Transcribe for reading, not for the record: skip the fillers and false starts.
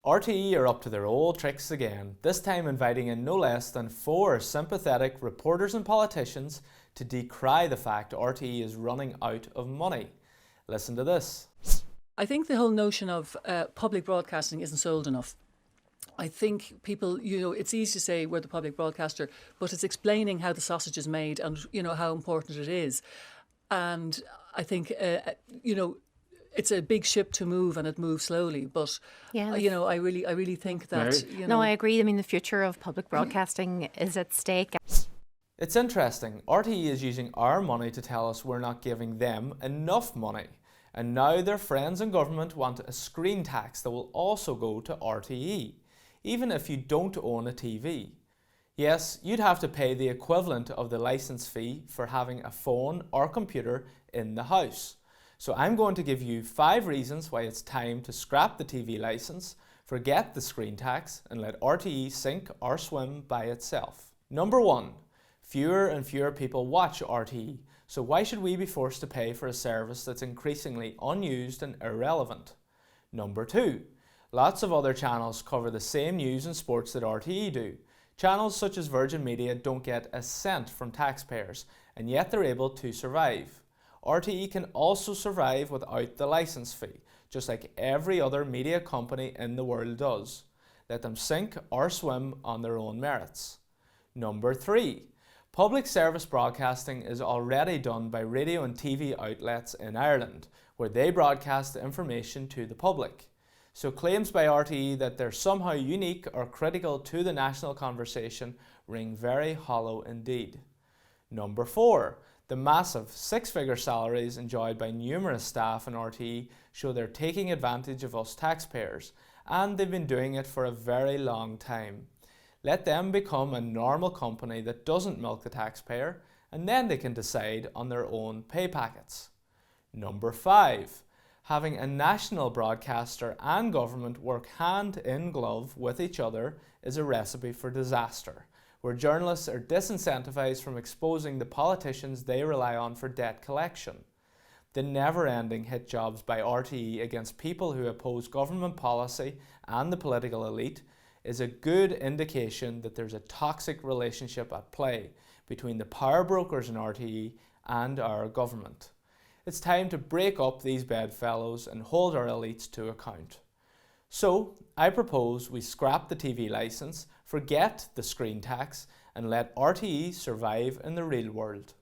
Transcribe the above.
RTE are up to their old tricks again, this time inviting in no less than 4 sympathetic reporters and politicians to decry the fact RTE is running out of money. Listen to this. I think the whole notion of public broadcasting isn't sold enough. I think people, it's easy to say we're the public broadcaster, but it's explaining how the sausage is made and, how important it is. And I think, it's a big ship to move and it moves slowly. But, yeah. I really think that, No, I agree. I mean, the future of public broadcasting is at stake. It's interesting. RTE is using our money to tell us we're not giving them enough money. And now their friends in government want a screen tax that will also go to RTE, even if you don't own a TV. Yes, you'd have to pay the equivalent of the licence fee for having a phone or computer in the house. So I'm going to give you 5 reasons why it's time to scrap the TV licence, forget the screen tax, and let RTE sink or swim by itself. Number 1. Fewer and fewer people watch RTE, so why should we be forced to pay for a service that's increasingly unused and irrelevant? Number 2. Lots of other channels cover the same news and sports that RTE do. Channels such as Virgin Media don't get a cent from taxpayers, and yet they're able to survive. RTE can also survive without the licence fee, just like every other media company in the world does. Let them sink or swim on their own merits. Number 3. Public service broadcasting is already done by radio and TV outlets in Ireland, where they broadcast the information to the public. So claims by RTE that they're somehow unique or critical to the national conversation ring very hollow indeed. Number 4. The massive 6-figure salaries enjoyed by numerous staff in RTE show they're taking advantage of us taxpayers, and they've been doing it for a very long time. Let them become a normal company that doesn't milk the taxpayer, and then they can decide on their own pay packets. Number 5. Having a national broadcaster and government work hand in glove with each other is a recipe for disaster, where journalists are disincentivised from exposing the politicians they rely on for debt collection. The never-ending hit jobs by RTE against people who oppose government policy and the political elite is a good indication that there's a toxic relationship at play between the power brokers in RTE and our government. It's time to break up these bedfellows and hold our elites to account. So, I propose we scrap the TV licence, forget the screen tax, and let RTE survive in the real world.